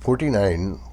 49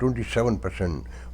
27%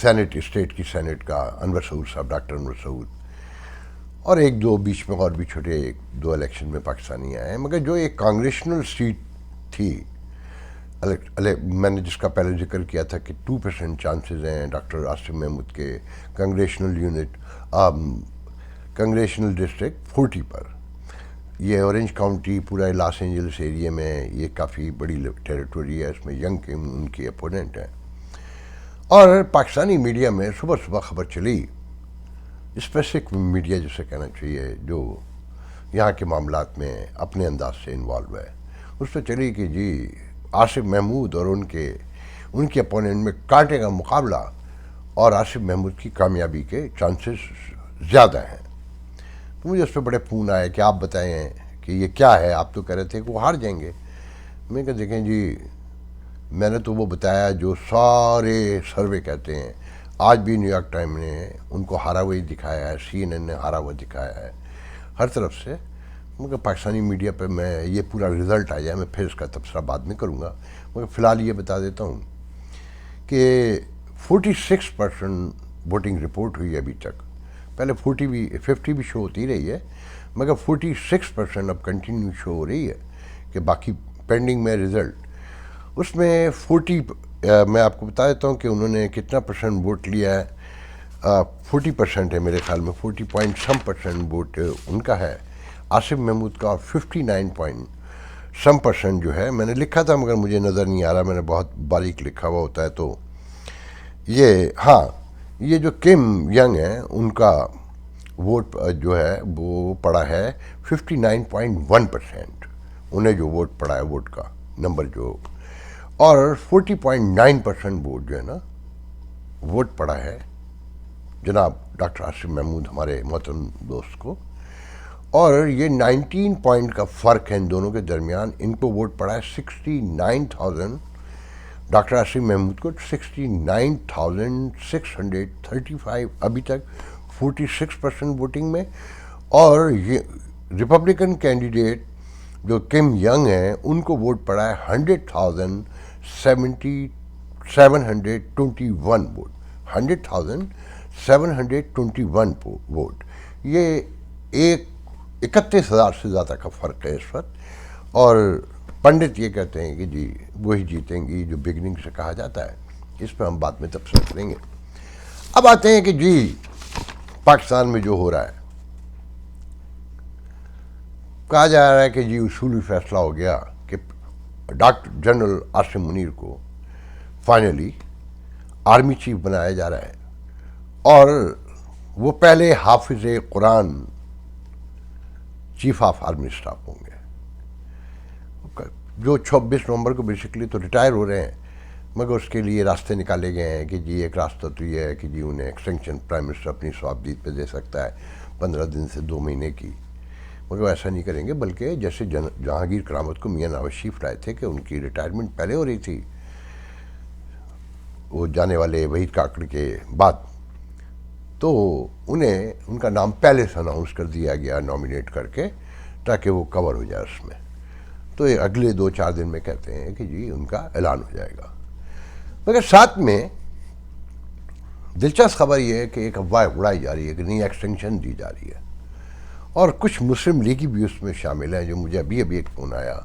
Saint state کی Saint کا انور سعود صاحب، ڈاکٹر انور سعود، اور ایک دو بیچ میں اور بھی چھوٹے ایک دو الیکشن میں پاکستانی آئے ہیں، مگر جو ایک کانگریشنل سیٹ تھی، میں نے جس کا پہلے ذکر کیا تھا کہ 2% چانسز ہیں ڈاکٹر عاصم محمود کے کانگریشنل ڈسٹرکٹ 40 پر، یہ اورنج کاؤنٹی پورا لاس اینجلس ایریا میں یہ کافی بڑی ٹیریٹوری ہے، اس میں ینگ کم ان کے اپوننٹ ہیں، اور پاکستانی میڈیا میں صبح صبح خبر چلی، اسپیسیفک میڈیا جسے کہنا چاہیے جو یہاں کے معاملات میں اپنے انداز سے انوالو ہے، اس پہ چلی کہ جی عاصم محمود اور ان کے اپوننٹ میں کانٹے کا مقابلہ، اور عاصم محمود کی کامیابی کے چانسز زیادہ ہیں۔ تو مجھے اس پہ بڑے فون آئے کہ آپ بتائیں کہ یہ کیا ہے، آپ تو کہہ رہے تھے کہ وہ ہار جائیں گے۔ میں کہا دیکھیں جی، میں نے تو وہ بتایا جو سارے سروے کہتے ہیں، آج بھی نیو یارک ٹائم نے ان کو ہارا ہوا ہی دکھایا ہے، CNN نے ہارا ہوا دکھایا ہے ہر طرف سے، مگر پاکستانی میڈیا پہ میں یہ پورا رزلٹ آ جائے میں پھر اس کا تبصرہ بعد میں کروں گا، مگر فی الحال یہ بتا دیتا ہوں کہ 46% ووٹنگ رپورٹ ہوئی ہے ابھی تک، پہلے 50 بھی شو ہوتی رہی ہے، مگر 46% اب کنٹینیو شو ہو رہی ہے کہ باقی پینڈنگ میں رزلٹ، اس میں 40 میں آپ کو بتا دیتا ہوں کہ انہوں نے کتنا پرسنٹ ووٹ لیا ہے، 40% ہے میرے خیال میں، 40.some% ووٹ ان کا ہے عاصم محمود کا، اور 59.some% جو ہے، میں نے لکھا تھا مگر مجھے نظر نہیں آ رہا، میں نے بہت باریک لکھا ہوا ہوتا ہے، تو یہ ہاں یہ جو کم ینگ ہیں ان کا ووٹ جو ہے وہ پڑا ہے 59.1%، انہیں جو ووٹ پڑا ہے ووٹ کا نمبر جو، اور 40.9% ووٹ جو ہے نا ووٹ پڑا ہے جناب ڈاکٹر عاصم محمود ہمارے محترم دوست کو، اور یہ 19 پوائنٹ کا فرق ہے ان دونوں کے درمیان، ان کو ووٹ پڑا ہے 69,000، ڈاکٹر عاصم محمود کو 69,635 ابھی تک 46% ووٹنگ میں، اور یہ ریپبلکن کینڈیڈیٹ جو کم ینگ ہیں ان کو ووٹ پڑا ہے 100,721 ووٹ، 100,721 ووٹ، یہ 31,000 سے زیادہ کا فرق ہے اس وقت، اور پنڈت یہ کہتے ہیں کہ جی وہی جیتیں گی جو بگننگ سے کہا جاتا ہے، اس پہ ہم بعد میں تبصرہ کریں گے۔ اب آتے ہیں کہ جی پاکستان میں جو ہو رہا ہے، کہا جا رہا ہے کہ جی اصولی فیصلہ ہو گیا کہ ڈاکٹر جنرل عاصم منیر کو فائنلی آرمی چیف بنایا جا رہا ہے، اور وہ پہلے حافظ قرآن چیف آف آرمی اسٹاف ہوں گے، جو 26 نومبر کو بیسیکلی تو ریٹائر ہو رہے ہیں، مگر اس کے لیے راستے نکالے گئے ہیں کہ جی ایک راستہ تو یہ ہے کہ جی انہیں ایکسٹینشن پرائم منسٹر اپنی صوابدید پہ دے سکتا ہے 15 دن سے 2 مہینے کی، مگر وہ ایسا نہیں کریں گے، بلکہ جیسے جہانگیر کرامت کو میاں نواز شریف لائے تھے کہ ان کی ریٹائرمنٹ پہلے ہو رہی تھی وہ جانے والے وحید کاکڑ کے بعد، تو انہیں ان کا نام پہلے سے اناؤنس کر دیا گیا نامینیٹ کر کے، تاکہ وہ کور ہو جائے اس میں، تو یہ اگلے 2-4 دن میں کہتے ہیں کہ جی ان کا اعلان ہو جائے گا، مگر ساتھ میں دلچسپ خبر یہ ہے کہ ایک افواہ اڑائی جا رہی ہے کہ نہیں ایکسٹینشن دی جا رہی ہے، اور کچھ مسلم لیگی بھی اس میں شامل ہیں، جو مجھے ابھی ایک فون آیا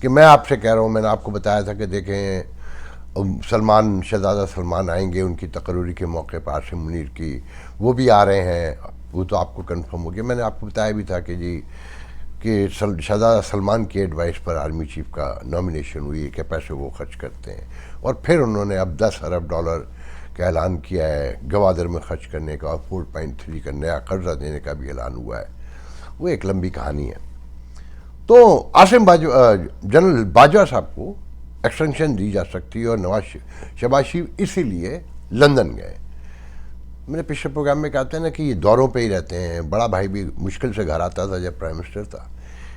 کہ میں آپ سے کہہ رہا ہوں، میں نے آپ کو بتایا تھا کہ دیکھیں شہزادہ سلمان آئیں گے ان کی تقرری کے موقع پر عاصم منیر کی، وہ بھی آ رہے ہیں، وہ تو آپ کو کنفرم ہو گیا، میں نے آپ کو بتایا بھی تھا کہ جی کہ شہزادہ سلمان کی ایڈوائس پر آرمی چیف کا نامینیشن ہوئی کہ پیسے وہ خرچ کرتے ہیں، اور پھر انہوں نے اب $10 ارب کا اعلان کیا ہے گوادر میں خرچ کرنے کا، اور 4.3 کا نیا قرضہ دینے کا بھی اعلان ہوا ہے، وہ ایک لمبی کہانی ہے۔ تو جنرل باجوہ صاحب کو ایکسٹینشن دی جا سکتی ہے، اور شہباز شریف اسی لیے لندن گئے۔ میں نے پچھلے پروگرام میں کہا تھا نا کہ یہ دوروں پہ ہی رہتے ہیں، بڑا بھائی بھی مشکل سے گھر آتا تھا جب پرائم منسٹر تھا،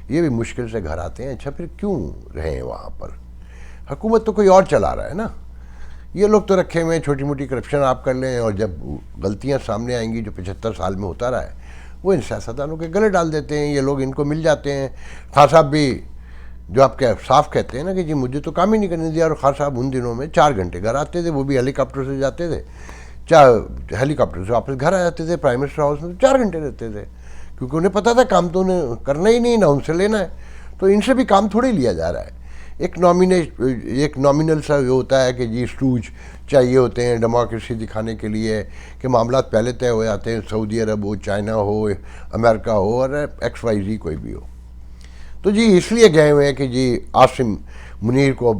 یہ بھی مشکل سے گھر آتے ہیں، اچھا پھر کیوں رہے ہیں وہاں پر؟ حکومت تو کوئی اور چلا رہا ہے نا، یہ لوگ تو رکھے ہوئے ہیں، چھوٹی موٹی کرپشن آپ کر لیں، اور جب غلطیاں سامنے آئیں گی جو 75 سال میں ہوتا رہا ہے، وہ ان سیاستدانوں کے گلے ڈال دیتے ہیں، یہ لوگ ان کو مل جاتے ہیں۔ خان صاحب بھی جو آپ صاف کہتے ہیں نا کہ جی مجھے تو کام ہی نہیں کرنے دیا، اور خان صاحب ان دنوں میں 4 گھنٹے گھر آتے تھے، وہ بھی ہیلی کاپٹر سے جاتے تھے، ہیلی کاپٹر سے واپس گھر آ جاتے تھے، پرائم منسٹر ہاؤس میں 4 گھنٹے رہتے تھے، کیونکہ انہیں پتہ تھا کام تو انہیں کرنا ہی نہیں، نہ ان سے لینا ہے، تو ان سے بھی کام تھوڑی لیا جا رہا ہے۔ ایک نامینل سا یہ ہوتا ہے کہ جی سٹوج چاہیے ہوتے ہیں ڈیموکریسی دکھانے کے لیے، کہ معاملات پہلے طے ہو جاتے ہیں، سعودی عرب ہو، چائنا ہو، امریکہ ہو، اور ایکس وائی زی کوئی بھی ہو۔ تو جی اس لیے گئے ہوئے ہیں کہ جی عاصم منیر کو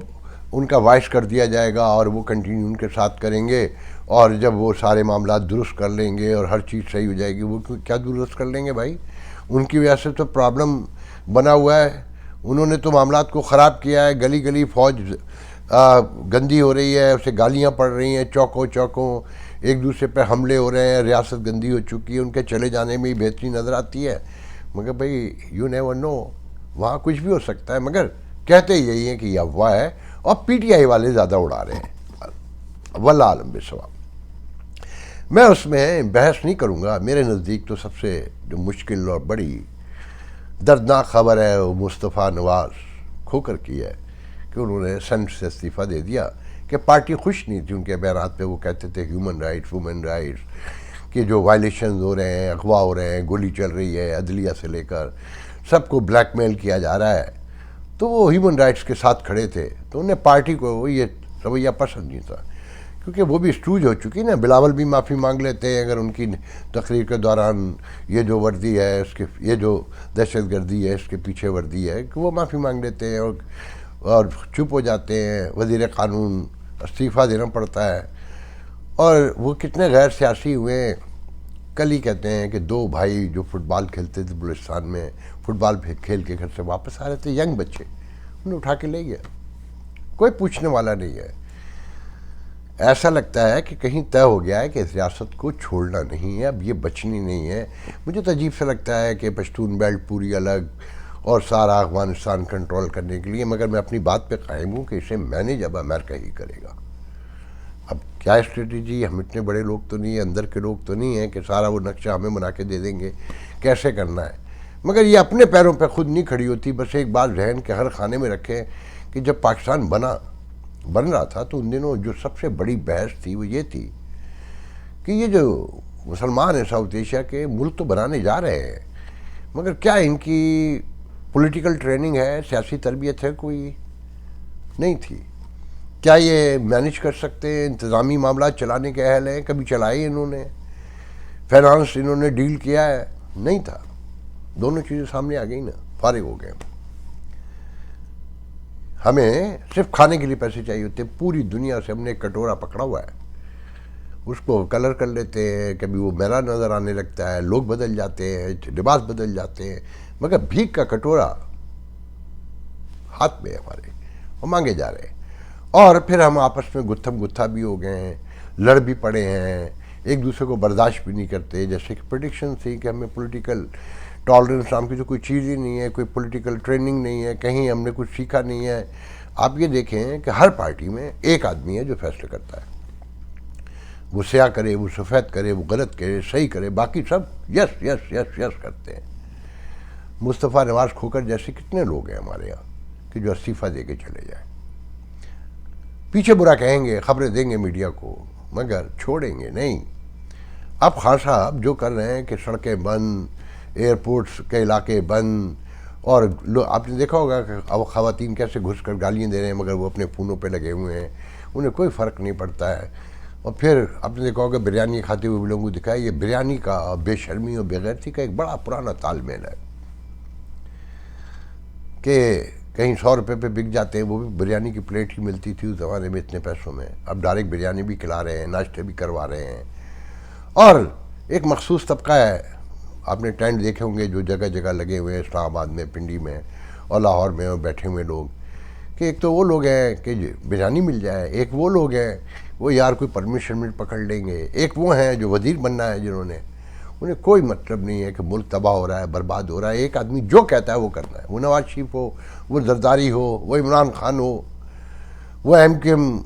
ان کا وائس کر دیا جائے گا، اور وہ کنٹینیو ان کے ساتھ کریں گے، اور جب وہ سارے معاملات درست کر لیں گے اور ہر چیز صحیح ہو جائے گی، وہ کیا درست کر لیں گے بھائی؟ ان کی وجہ سے تو پرابلم بنا ہوا ہے، انہوں نے تو معاملات کو خراب کیا ہے، گلی گلی فوج گندی ہو رہی ہے، اسے گالیاں پڑ رہی ہیں، چوکوں چوکوں ایک دوسرے پہ حملے ہو رہے ہیں، ریاست گندی ہو چکی ہے، ان کے چلے جانے میں ہی بہتری نظر آتی ہے، مگر بھائی یو نیور نو، وہاں کچھ بھی ہو سکتا ہے، مگر کہتے یہی ہیں کہ یہ افواہ ہے، اور پی ٹی آئی والے زیادہ اڑا رہے ہیں، واللہ عالم بالصواب۔ میں اس میں بحث نہیں کروں گا، میرے نزدیک تو سب سے جو مشکل اور بڑی دردناک خبر ہے وہ مصطفیٰ نواز کھوکھر کی ہے، کہ انہوں نے سینٹ سے استعفیٰ دے دیا، کہ پارٹی خوش نہیں تھی ان کے بیانات پہ، وہ کہتے تھے ہیومن رائٹس، وومن رائٹس، کہ جو وائلیشنز ہو رہے ہیں، اغوا ہو رہے ہیں، گولی چل رہی ہے عدلیہ سے لے کر، سب کو بلیک میل کیا جا رہا ہے، تو وہ ہیومن رائٹس کے ساتھ کھڑے تھے، تو انہیں پارٹی کو یہ رویہ پسند نہیں تھا، کیونکہ وہ بھی اسٹوج ہو چکی نا، بلاول بھی معافی مانگ لیتے ہیں اگر ان کی تقریر کے دوران یہ جو وردی ہے اس کے، یہ جو دہشت گردی ہے اس کے پیچھے وردی ہے، کہ وہ معافی مانگ لیتے ہیں اور چپ ہو جاتے ہیں، وزیر قانون استعفیٰ دینا پڑتا ہے، اور وہ کتنے غیر سیاسی ہوئے ہیں۔ کل ہی کہتے ہیں کہ 2 بھائی جو فٹ بال کھیلتے تھے بلوچستان میں، فٹ بال کھیل کے گھر سے واپس آ رہے تھے، ینگ بچے، انہیں اٹھا کے لے گیا، کوئی پوچھنے والا نہیں ہے۔ ایسا لگتا ہے کہ کہیں طے ہو گیا ہے کہ اس ریاست کو چھوڑنا نہیں ہے، اب یہ بچنی نہیں ہے۔ مجھے تو عجیب سے لگتا ہے کہ پشتون بیلٹ پوری الگ اور سارا افغانستان کنٹرول کرنے کے لیے، مگر میں اپنی بات پہ قائم ہوں کہ اسے مینیج اب امریکہ ہی کرے گا۔ اب کیا اسٹریٹجی، ہم اتنے بڑے لوگ تو نہیں ہیں، اندر کے لوگ تو نہیں ہیں کہ سارا وہ نقشہ ہمیں بنا کے دے دیں گے کیسے کرنا ہے، مگر یہ اپنے پیروں پہ خود نہیں کھڑی ہوتی۔ بس ایک بات ذہن کے ہر خانے میں رکھیں کہ جب پاکستان بن رہا تھا تو ان دنوں جو سب سے بڑی بحث تھی وہ یہ تھی کہ یہ جو مسلمان ہیں ساؤتھ ایشیا کے، ملک تو بنانے جا رہے ہیں، مگر کیا ان کی پولیٹیکل ٹریننگ ہے، سیاسی تربیت ہے؟ کوئی نہیں تھی۔ کیا یہ مینیج کر سکتے ہیں، انتظامی معاملات چلانے کے اہل ہیں؟ کبھی چلائے انہوں نے؟ فائنانس انہوں نے ڈیل کیا ہے؟ نہیں تھا۔ دونوں چیزیں سامنے آ گئی نا، فارغ ہو گئے۔ ہمیں صرف کھانے کے لیے پیسے چاہیے ہوتے، پوری دنیا سے ہم نے ایک کٹورا پکڑا ہوا ہے، اس کو کلر کر لیتے ہیں، کبھی وہ میلا نظر آنے لگتا ہے، لوگ بدل جاتے ہیں، لباس بدل جاتے ہیں، مگر بھیک کا کٹورا ہاتھ میں ہمارے، وہ مانگے جا رہے ہیں، اور پھر ہم آپس میں گتھم گتھا بھی ہو گئے ہیں، لڑ بھی پڑے ہیں، ایک دوسرے کو برداشت بھی نہیں کرتے، جیسے کہ پریڈکشن تھی کہ ہمیں پولیٹیکل ٹالرنس نام کی تو کوئی چیز ہی نہیں ہے، کوئی پولیٹیکل ٹریننگ نہیں ہے، کہیں ہم نے کچھ سیکھا نہیں ہے۔ آپ یہ دیکھیں کہ ہر پارٹی میں ایک آدمی ہے جو فیصلے کرتا ہے، وہ سیاہ کرے، وہ سفید کرے، وہ غلط کرے، صحیح کرے، باقی سب یس یس یس یس کرتے ہیں۔ مصطفیٰ نواز کھوکھر جیسے کتنے لوگ ہیں ہمارے یہاں کہ جو استعفیٰ دے کے چلے جائیں، پیچھے برا کہیں گے، خبریں دیں گے میڈیا کو، مگر چھوڑیں گے نہیں۔ اب خان صاحب جو کر رہے ہیں کہ سڑکیں بند، ایئرپورٹس کے علاقے بند، اور آپ نے دیکھا ہوگا کہ اب خواتین کیسے گھس کر گالیاں دے رہے ہیں، مگر وہ اپنے فونوں پہ لگے ہوئے ہیں، انہیں کوئی فرق نہیں پڑتا ہے۔ اور پھر آپ نے دیکھا ہوگا بریانی کھاتے ہوئے لوگوں کو دکھایا، یہ بریانی کا بے شرمی اور بے غیرتی کا ایک بڑا پرانا تال میل ہے کہ کہیں 100 روپے پہ بک جاتے ہیں، وہ بھی بریانی کی پلیٹ ہی ملتی تھی اس زمانے میں اتنے پیسوں میں، اب ڈائریکٹ بریانی بھی کھلا رہے ہیں، ناشتے بھی کروا رہے ہیں، اور ایک مخصوص طبقہ ہے، آپ نے ٹینٹ دیکھے ہوں گے جو جگہ جگہ لگے ہوئے ہیں، اسلام آباد میں، پنڈی میں اور لاہور میں، اور بیٹھے ہوئے لوگ، کہ ایک تو وہ لوگ ہیں کہ بریانی مل جائے، ایک وہ لوگ ہیں وہ یار کوئی پرمیشن پکڑ لیں گے، ایک وہ ہیں جو وزیر بننا ہے، جنہوں نے، انہیں کوئی مطلب نہیں ہے کہ ملک تباہ ہو رہا ہے، برباد ہو رہا ہے، ایک آدمی جو کہتا ہے وہ کرنا ہے، وہ نواز شریف ہو، وہ زرداری ہو، وہ عمران خان ہو، وہ M Q M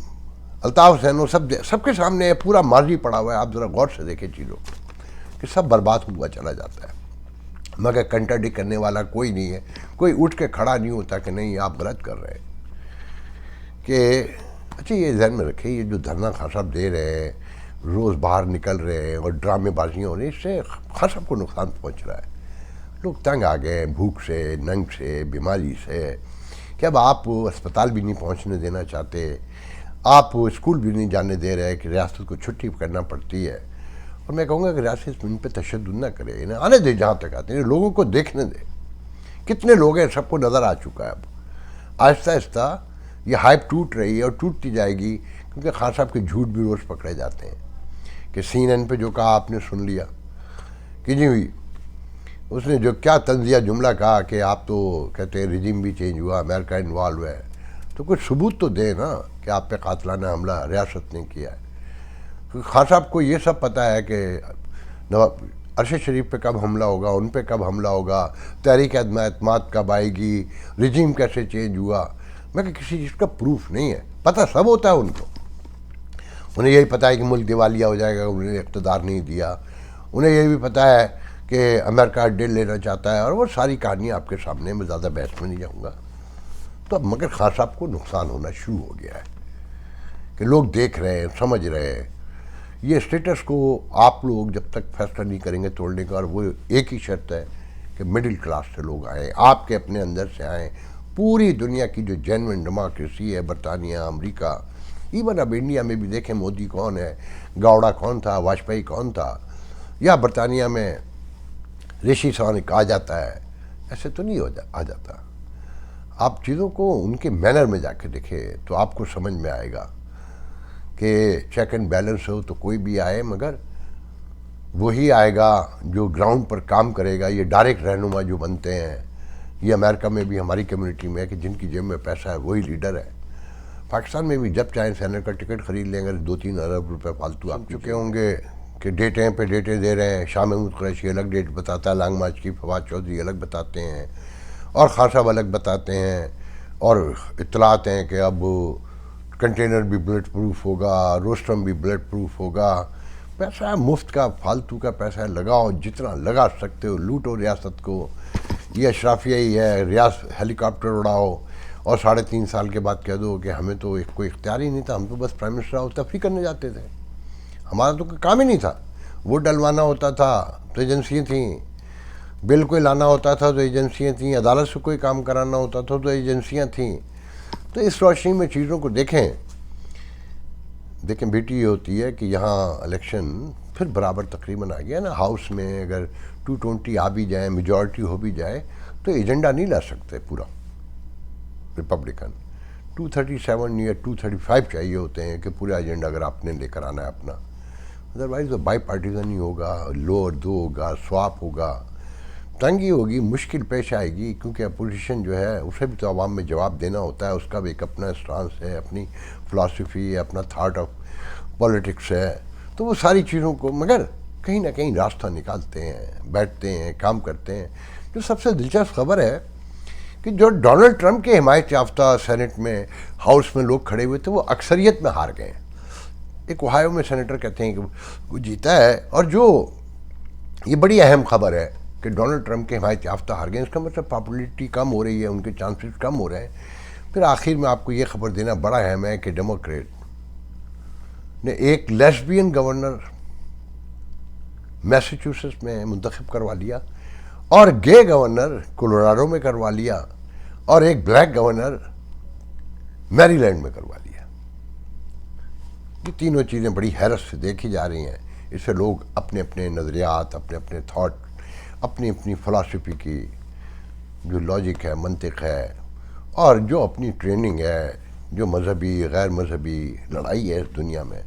Altaf Hussain ہو، سب کے سامنے پورا ماضی پڑا ہوا ہے۔ آپ ذرا غور سے دیکھیں چیزوں کہ سب برباد ہوا چلا جاتا ہے۔ مگر کنٹراڈکٹ کرنے والا کوئی نہیں ہے، کوئی اٹھ کے کھڑا نہیں ہوتا کہ نہیں آپ غلط کر رہے ہیں. کہ اچھا یہ ذہن میں رکھیں، یہ جو دھرنا خان صاحب دے رہے ہیں، روز باہر نکل رہے ہیں اور ڈرامے بازیاں ہو رہی ہیں، اس سے خان صاحب کو نقصان پہنچ رہا ہے. لوگ تنگ آ گئے ہیں بھوک سے، ننگ سے، بیماری سے، کہ اب آپ اسپتال بھی نہیں پہنچنے دینا چاہتے، آپ اسکول بھی نہیں جانے دے رہے کہ ریاست کو چھٹی کرنا پڑتی ہے. اور میں کہوں گا کہ ریاست ان پہ تشدد نہ کرے، انہیں آنے دے جہاں تک آتے ہیں، لوگوں کو دیکھنے دے. کتنے لوگ ہیں سب کو نظر آ چکا ہے. اب آہستہ آہستہ یہ ہائپ ٹوٹ رہی ہے اور ٹوٹتی جائے گی، کیونکہ خان صاحب کے جھوٹ بھی روز پکڑے جاتے ہیں. کہ CNN پہ جو کہا آپ نے سن لیا کہ جی اس نے جو کیا طنزیہ جملہ کہا کہ آپ تو کہتے ہیں رجیم بھی چینج ہوا، امریکہ انوالو ہے، تو کچھ ثبوت تو دے نا کہ آپ پہ قاتلانہ حملہ ریاست نے کیا ہے. خان صاحب کو یہ سب پتہ ہے کہ ارشد شریف پہ کب حملہ ہوگا، ان پہ کب حملہ ہوگا، تحریک عدم اعتماد کب آئے گی، رجیم کیسے چینج ہوا. میں کہ کسی چیز کا پروف نہیں ہے، پتہ سب ہوتا ہے ان کو. انہیں یہی پتہ ہے کہ ملک دیوالیہ ہو جائے گا، انہیں اقتدار نہیں دیا. انہیں یہ بھی پتہ ہے کہ امریکہ ڈیل لینا چاہتا ہے، اور وہ ساری کہانیاں آپ کے سامنے، میں زیادہ بحث میں نہیں جاؤں گا. تو اب مگر خان صاحب کو نقصان ہونا شروع ہو گیا ہے کہ لوگ دیکھ رہے ہیں، سمجھ رہے ہیں. یہ اسٹیٹس کو آپ لوگ جب تک فیصلہ نہیں کریں گے توڑنے کا، اور وہ ایک ہی شرط ہے کہ مڈل کلاس سے لوگ آئیں، آپ کے اپنے اندر سے آئیں. پوری دنیا کی جو جینوئن ڈیموکریسی ہے، برطانیہ، امریکہ، ایون اب انڈیا میں بھی دیکھیں مودی کون ہے، گاوڑا کون تھا، واجپئی کون تھا، یا برطانیہ میں رشی سونک آ جاتا ہے، ایسے تو نہیں آ جاتا. آپ چیزوں کو ان کے مینر میں جا کے دیکھیں تو آپ کو سمجھ میں آئے گا کہ چیک اینڈ بیلنس ہو تو کوئی بھی آئے، مگر وہی آئے گا جو گراؤنڈ پر کام کرے گا. یہ ڈائریکٹ رہنما جو بنتے ہیں، یہ امریکہ میں بھی ہماری کمیونٹی میں ہے کہ جن کی جیب میں پیسہ ہے وہی لیڈر ہے. پاکستان میں بھی جب چاہیں سینٹ کا ٹکٹ خرید لیں گے، 2-3 ارب روپے فالتو آپ چکے ہوں گے کہ ڈیٹیں پہ ڈیٹیں دے رہے ہیں. شاہ محمود قریشی الگ ڈیٹ بتاتا ہے، لانگ مارچ کی فواد چودھری الگ بتاتے ہیں، اور خان صاحب الگ بتاتے ہیں. اور اطلاعات ہیں کہ اب کنٹینر بھی بلٹ پروف ہوگا، روسٹم بھی بلٹ پروف ہوگا. پیسہ ہے مفت کا، فالتو کا پیسہ ہے، لگاؤ جتنا لگا سکتے ہو، لوٹو ریاست کو. یہ اشرافیہ ہی ہے، ہیلی کاپٹر اڑاؤ اور 3.5 سال کے بعد کہہ دو کہ ہمیں تو کوئی اختیار ہی نہیں تھا، ہم تو بس پرائم منسٹر آؤ تفریح کرنے جاتے تھے، ہمارا تو کوئی کام ہی نہیں تھا. ووٹ ڈلوانا ہوتا تھا تو ایجنسیاں تھیں، بل کوئی لانا ہوتا تھا تو ایجنسیاں تھیں، عدالت سے کوئی کام کرانا ہوتا تھا تو ایجنسیاں تھیں. تو اس روشنی میں چیزوں کو دیکھیں. بیٹی یہ ہوتی ہے کہ یہاں الیکشن پھر برابر تقریباً آ گیا نا. ہاؤس میں اگر 220 آ بھی جائیں، میجورٹی ہو بھی جائے، تو ایجنڈا نہیں لا سکتے پورا ریپبلکن. 237 یا 235 چاہیے ہوتے ہیں کہ پورا ایجنڈا اگر آپ نے لے کر آنا ہے اپنا. ادروائز وہ بائی پارٹیزن ہی ہوگا، لوور دو ہوگا، سواپ ہوگا، تنگی ہوگی، مشکل پیش آئے گی. کیونکہ اپوزیشن جو ہے اسے بھی تو عوام میں جواب دینا ہوتا ہے، اس کا بھی ایک اپنا اسٹانس ہے، اپنی فلاسفی ہے، اپنا تھاٹ آف پولیٹکس ہے. تو وہ ساری چیزوں کو مگر کہیں نہ کہیں راستہ نکالتے ہیں، بیٹھتے ہیں، کام کرتے ہیں. جو سب سے دلچسپ خبر ہے کہ جو ڈونلڈ ٹرمپ کے حمایت یافتہ سینٹ میں، ہاؤس میں لوگ کھڑے ہوئے تھے، وہ اکثریت میں ہار گئے. ایک اوہایو میں سینیٹر کہتے ہیں کہ وہ جیتا ہے. اور جو یہ بڑی اہم خبر ہے کہ ڈونلڈ ٹرمپ کے حمایت یافتہ ہار گئے، اس کا مطلب پاپولیٹی کم ہو رہی ہے، ان کے چانسز کم ہو رہے ہیں. پھر آخر میں آپ کو یہ خبر دینا بڑا اہم ہے کہ ڈیموکریٹ نے ایک لیسبین گورنر میساچوسٹس میں منتخب کروا لیا، اور گے گورنر کولوراڈو میں کروا لیا، اور ایک بلیک گورنر میری لینڈ میں کروا لیا. یہ تینوں چیزیں بڑی حیرت سے دیکھی جا رہی ہیں. اس سے لوگ اپنے اپنے نظریات، اپنے اپنے تھاٹ، اپنی اپنی فلاسفی کی جو لاجک ہے، منطق ہے، اور جو اپنی ٹریننگ ہے، جو مذہبی غیر مذہبی لڑائی ہے اس دنیا میں،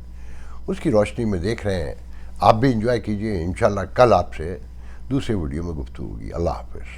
اس کی روشنی میں دیکھ رہے ہیں. آپ بھی انجوائے کیجئے. انشاءاللہ کل آپ سے دوسرے ویڈیو میں گفتگو ہوگی. اللہ حافظ.